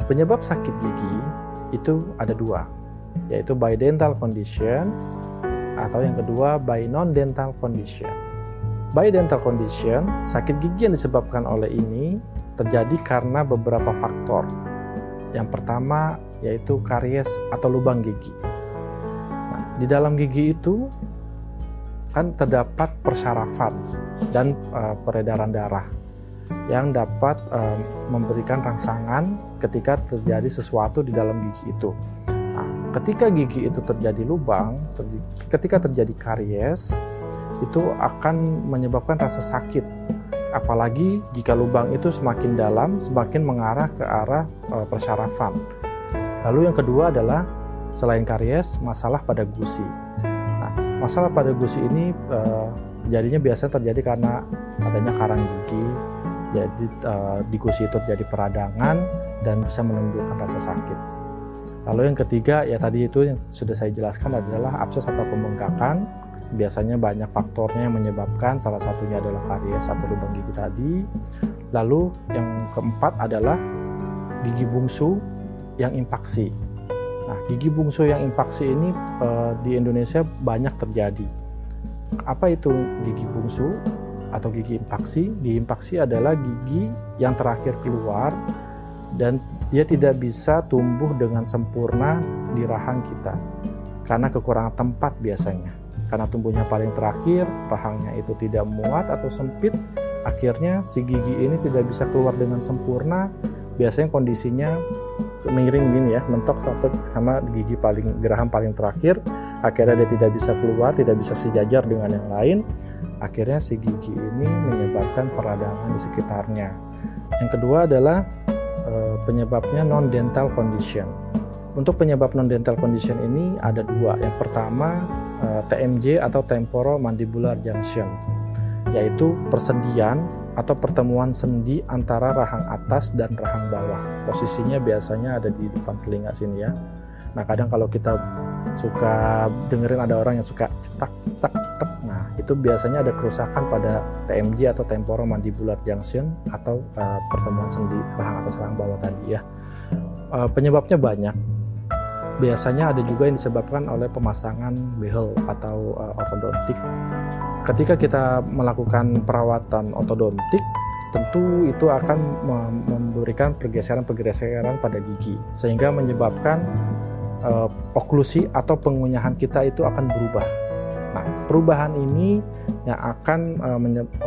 Penyebab sakit gigi itu ada dua, yaitu by dental condition atau yang kedua by non-dental condition. By dental condition, sakit gigi yang disebabkan oleh ini terjadi karena beberapa faktor. Yang pertama yaitu karies atau lubang gigi. Nah, di dalam gigi itu kan terdapat persarafan dan peredaran darah yang dapat memberikan rangsangan ketika terjadi sesuatu di dalam gigi itu. Nah, ketika gigi itu terjadi lubang, ketika terjadi karies, itu akan menyebabkan rasa sakit. Apalagi jika lubang itu semakin dalam, semakin mengarah ke arah persarafan. Lalu yang kedua adalah selain karies, masalah pada gusi. Nah, masalah pada gusi ini jadinya biasanya terjadi karena adanya karang gigi. Jadi di gusi itu terjadi peradangan dan bisa menimbulkan rasa sakit. Lalu yang ketiga ya tadi itu yang sudah saya jelaskan adalah abses atau pembengkakan. Biasanya banyak faktornya yang menyebabkan, salah satunya adalah karies atau lubang gigi tadi. Lalu yang keempat adalah gigi bungsu yang impaksi. Nah, gigi bungsu yang impaksi ini di Indonesia banyak terjadi. Apa itu gigi bungsu atau gigi impaksi? Gigi impaksi adalah gigi yang terakhir keluar dan dia tidak bisa tumbuh dengan sempurna di rahang kita karena kekurangan tempat biasanya. Karena tumbuhnya paling terakhir, rahangnya itu tidak muat atau sempit, akhirnya si gigi ini tidak bisa keluar dengan sempurna. Biasanya kondisinya miring gini ya, mentok sampai sama gigi geraham paling terakhir. Akhirnya dia tidak bisa keluar, tidak bisa sejajar dengan yang lain. Akhirnya si gigi ini menyebabkan peradangan di sekitarnya. Yang kedua adalah penyebabnya non-dental condition. Untuk penyebab non-dental condition ini ada dua. Yang pertama TMJ atau temporomandibular junction, yaitu persendian atau pertemuan sendi antara rahang atas dan rahang bawah. Posisinya biasanya ada di depan telinga sini ya. Nah, kadang kalau kita suka dengerin ada orang yang suka tak tak tak, nah itu biasanya ada kerusakan pada TMJ atau temporomandibular junction atau pertemuan sendi rahang atas rahang bawah tadi ya. Penyebabnya banyak. Biasanya ada juga yang disebabkan oleh pemasangan behel atau ortodontik. Ketika kita melakukan perawatan ortodontik, tentu itu akan memberikan pergeseran-pergeseran pada gigi, sehingga menyebabkan oklusi atau pengunyahan kita itu akan berubah. Nah, perubahan ini yang akan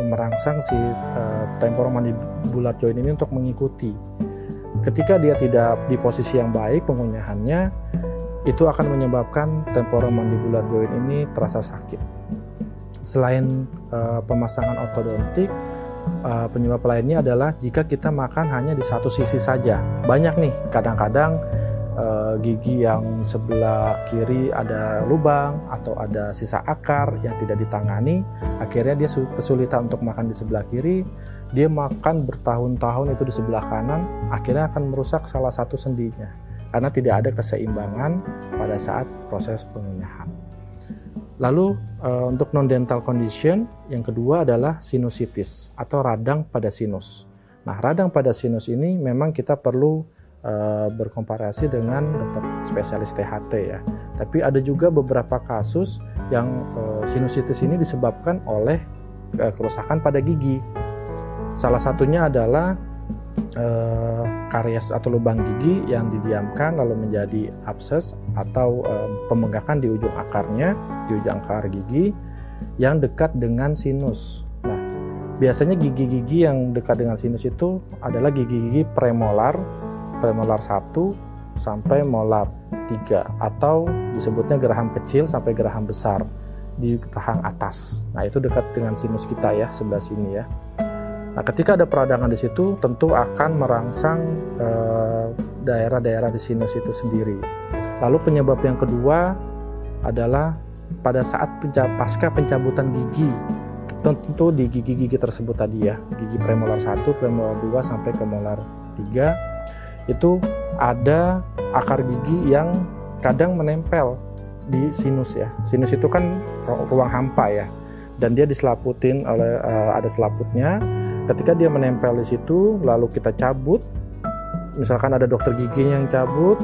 merangsang si temporomandibular joint ini untuk mengikuti. Ketika dia tidak di posisi yang baik pengunyahannya, itu akan menyebabkan temporomandibular joint ini terasa sakit. Selain pemasangan ortodontik, penyebab lainnya adalah jika kita makan hanya di satu sisi saja. Banyak nih, kadang-kadang gigi yang sebelah kiri ada lubang atau ada sisa akar yang tidak ditangani, akhirnya dia kesulitan untuk makan di sebelah kiri. Dia makan bertahun-tahun itu di sebelah kanan, akhirnya akan merusak salah satu sendinya karena tidak ada keseimbangan pada saat proses pengunyahan. Lalu untuk non-dental condition yang kedua adalah sinusitis atau radang pada sinus. Nah, radang pada sinus ini memang kita perlu berkomparasi dengan dokter spesialis THT ya. Tapi ada juga beberapa kasus yang sinusitis ini disebabkan oleh kerusakan pada gigi. Salah satunya adalah karies atau lubang gigi yang didiamkan lalu menjadi abses atau pembengkakan di ujung akarnya, di ujung akar gigi yang dekat dengan sinus. Nah, biasanya gigi-gigi yang dekat dengan sinus itu adalah gigi-gigi premolar 1 sampai molar 3 atau disebutnya geraham kecil sampai geraham besar di rahang atas. Nah, itu dekat dengan sinus kita ya, sebelah sini ya. Nah, ketika ada peradangan di situ, tentu akan merangsang daerah-daerah di sinus itu sendiri. Lalu penyebab yang kedua adalah pada saat pasca pencabutan gigi, tentu di gigi-gigi tersebut tadi ya, gigi premolar 1, premolar 2 sampai ke molar 3, itu ada akar gigi yang kadang menempel di sinus ya. Sinus itu kan ruang hampa ya, dan dia diselaputin oleh ada selaputnya. Ketika dia menempel di situ, lalu kita cabut, misalkan ada dokter giginya yang cabut,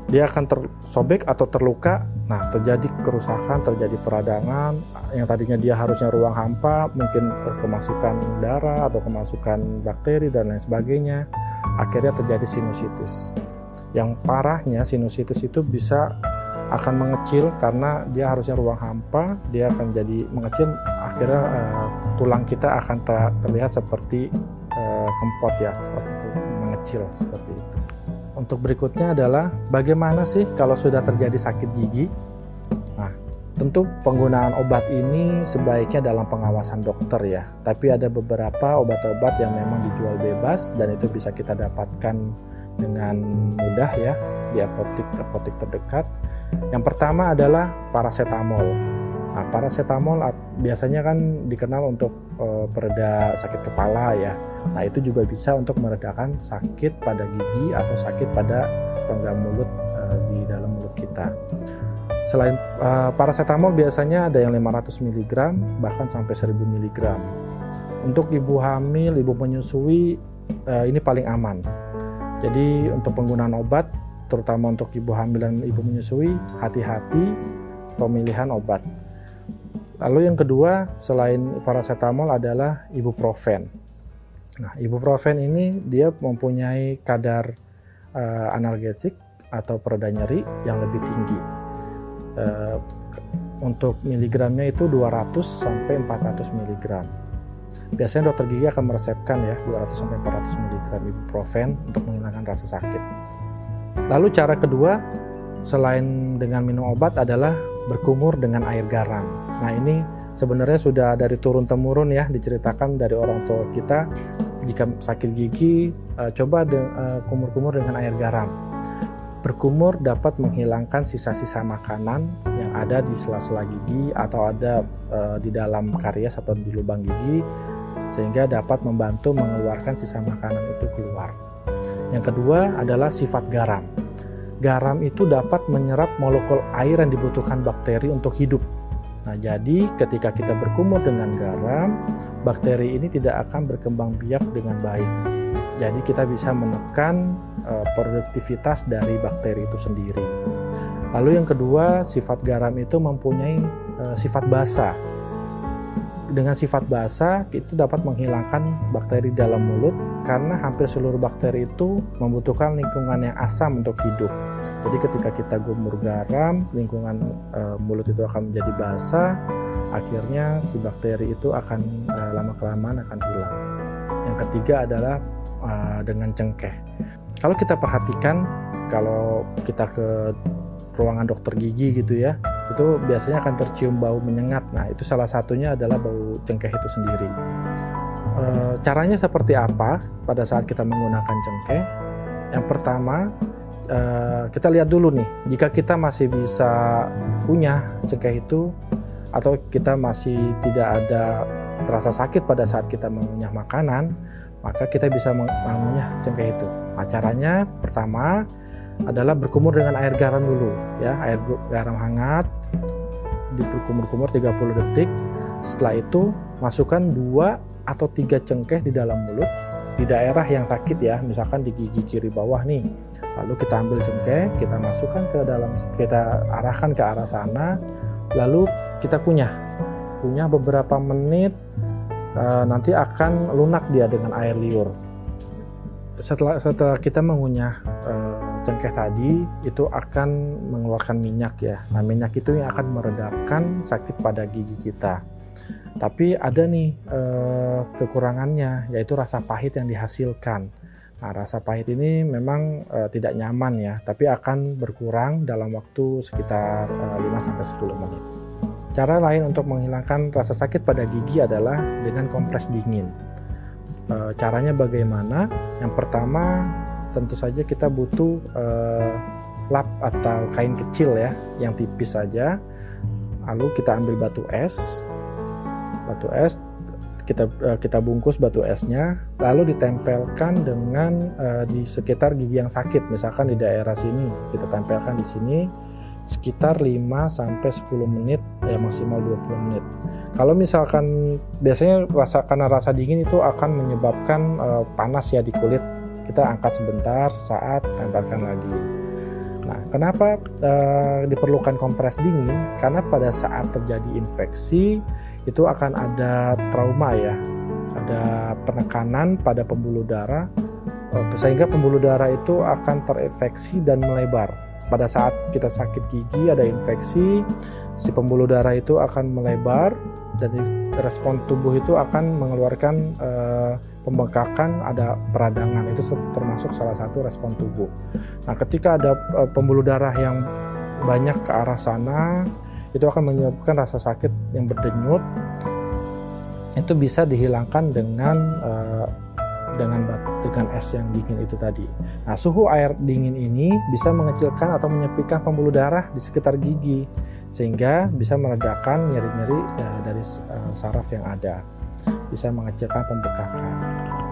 dia akan tersobek atau terluka. Nah, terjadi kerusakan, terjadi peradangan. Yang tadinya dia harusnya ruang hampa, mungkin kemasukan darah atau kemasukan bakteri dan lain sebagainya. Akhirnya terjadi sinusitis. Yang parahnya sinusitis itu bisa akan mengecil karena dia harusnya ruang hampa, dia akan jadi mengecil. Akhirnya tulang kita akan terlihat seperti kempot ya, seperti itu, mengecil seperti itu. Untuk berikutnya adalah bagaimana sih kalau sudah terjadi sakit gigi? Nah, tentu penggunaan obat ini sebaiknya dalam pengawasan dokter ya. Tapi ada beberapa obat-obat yang memang dijual bebas dan itu bisa kita dapatkan dengan mudah ya di apotek terdekat. Yang pertama adalah paracetamol. Nah, paracetamol biasanya kan dikenal untuk pereda sakit kepala ya. Nah, itu juga bisa untuk meredakan sakit pada gigi atau sakit pada rongga mulut di dalam mulut kita. Selain paracetamol biasanya ada yang 500 mg bahkan sampai 1000 mg. Untuk ibu hamil, ibu menyusui ini paling aman. Jadi untuk penggunaan obat terutama untuk ibu hamil dan ibu menyusui, hati-hati pemilihan obat. Lalu yang kedua selain paracetamol adalah ibuprofen. Nah, ibuprofen ini dia mempunyai kadar analgesik atau pereda nyeri yang lebih tinggi. Untuk miligramnya itu 200 sampai 400 mg. Biasanya dokter gigi akan meresepkan ya 200 sampai 400 mg ibuprofen untuk menghilangkan rasa sakit. Lalu cara kedua selain dengan minum obat adalah berkumur dengan air garam. Nah, ini sebenarnya sudah dari turun-temurun ya diceritakan dari orang tua kita. Jika sakit gigi, coba kumur-kumur dengan air garam. Berkumur dapat menghilangkan sisa-sisa makanan yang ada di sela-sela gigi atau ada di dalam karies atau di lubang gigi, sehingga dapat membantu mengeluarkan sisa makanan itu keluar. Yang kedua adalah sifat garam. Garam itu dapat menyerap molekul air yang dibutuhkan bakteri untuk hidup. Nah, jadi ketika kita berkumur dengan garam, bakteri ini tidak akan berkembang biak dengan baik. Jadi kita bisa menekan produktivitas dari bakteri itu sendiri. Lalu yang kedua, sifat garam itu mempunyai sifat basa. Dengan sifat basa itu dapat menghilangkan bakteri dalam mulut karena hampir seluruh bakteri itu membutuhkan lingkungan yang asam untuk hidup. Jadi ketika kita gumur garam, lingkungan mulut itu akan menjadi basah, akhirnya si bakteri itu akan lama-kelamaan akan hilang. Yang ketiga adalah dengan cengkeh. Kalau kita perhatikan, kalau kita ke ruangan dokter gigi gitu ya, itu biasanya akan tercium bau menyengat. Nah, itu salah satunya adalah bau cengkeh itu sendiri. Caranya seperti apa pada saat kita menggunakan cengkeh? Yang pertama, kita lihat dulu nih, jika kita masih bisa punya cengkeh itu atau kita masih tidak ada terasa sakit pada saat kita mengunyah makanan, maka kita bisa mengunyah cengkeh itu. Nah, caranya pertama adalah berkumur dengan air garam dulu ya, air garam hangat berkumur-kumur 30 detik. Setelah itu masukkan 2 atau 3 cengkeh di dalam mulut di daerah yang sakit ya, misalkan di gigi kiri bawah nih. Lalu kita ambil cengkeh, kita masukkan ke dalam, kita arahkan ke arah sana, lalu kita kunyah beberapa menit, nanti akan lunak dia dengan air liur. Setelah kita mengunyah cengkeh tadi, itu akan mengeluarkan minyak ya. Nah, minyak itu yang akan meredakan sakit pada gigi kita. Tapi ada nih kekurangannya, yaitu rasa pahit yang dihasilkan. Nah, rasa pahit ini memang tidak nyaman ya, tapi akan berkurang dalam waktu sekitar 5-10 menit. Cara lain untuk menghilangkan rasa sakit pada gigi adalah dengan kompres dingin. Caranya bagaimana? Yang pertama, tentu saja kita butuh lap atau kain kecil ya, yang tipis saja. Lalu kita ambil batu es, kita bungkus batu esnya, lalu ditempelkan dengan di sekitar gigi yang sakit, misalkan di daerah sini, kita tempelkan di sini sekitar 5-10 menit, ya maksimal 20 menit. Kalau misalkan biasanya karena rasa dingin itu akan menyebabkan panas ya di kulit. kita angkat sebentar, sesaat, tempelkan lagi. Nah, kenapa diperlukan kompres dingin? Karena pada saat terjadi infeksi itu akan ada trauma ya, ada penekanan pada pembuluh darah, sehingga pembuluh darah itu akan terinfeksi dan melebar. Pada saat kita sakit gigi ada infeksi, si pembuluh darah itu akan melebar dan respon tubuh itu akan mengeluarkan pembengkakan, ada peradangan, itu termasuk salah satu respon tubuh. Nah, ketika ada pembuluh darah yang banyak ke arah sana, itu akan menyebabkan rasa sakit yang berdenyut. Itu bisa dihilangkan dengan es yang dingin itu tadi. Nah, suhu air dingin ini bisa mengecilkan atau menyepikan pembuluh darah di sekitar gigi, sehingga bisa meredakan nyeri-nyeri dari saraf yang ada, bisa mengecilkan pembengkakan.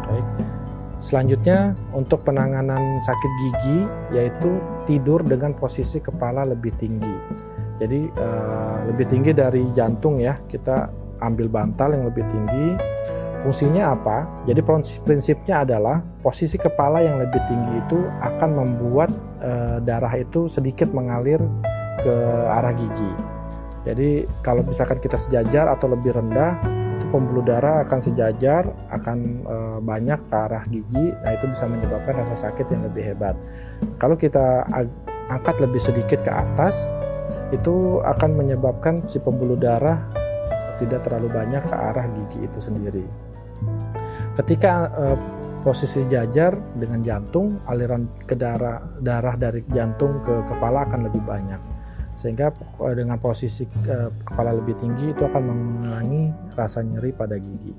Baik. Selanjutnya untuk penanganan sakit gigi yaitu tidur dengan posisi kepala lebih tinggi. Jadi lebih tinggi dari jantung ya, kita ambil bantal yang lebih tinggi. Fungsinya apa? Jadi prinsipnya adalah posisi kepala yang lebih tinggi itu akan membuat darah itu sedikit mengalir ke arah gigi. Jadi kalau misalkan kita sejajar atau lebih rendah, itu pembuluh darah akan sejajar, akan banyak ke arah gigi. Nah, itu bisa menyebabkan rasa sakit yang lebih hebat. Kalau kita angkat lebih sedikit ke atas, itu akan menyebabkan si pembuluh darah tidak terlalu banyak ke arah gigi itu sendiri. Ketika posisi jajar dengan jantung, aliran ke darah dari jantung ke kepala akan lebih banyak, sehingga dengan posisi kepala lebih tinggi itu akan mengurangi rasa nyeri pada gigi.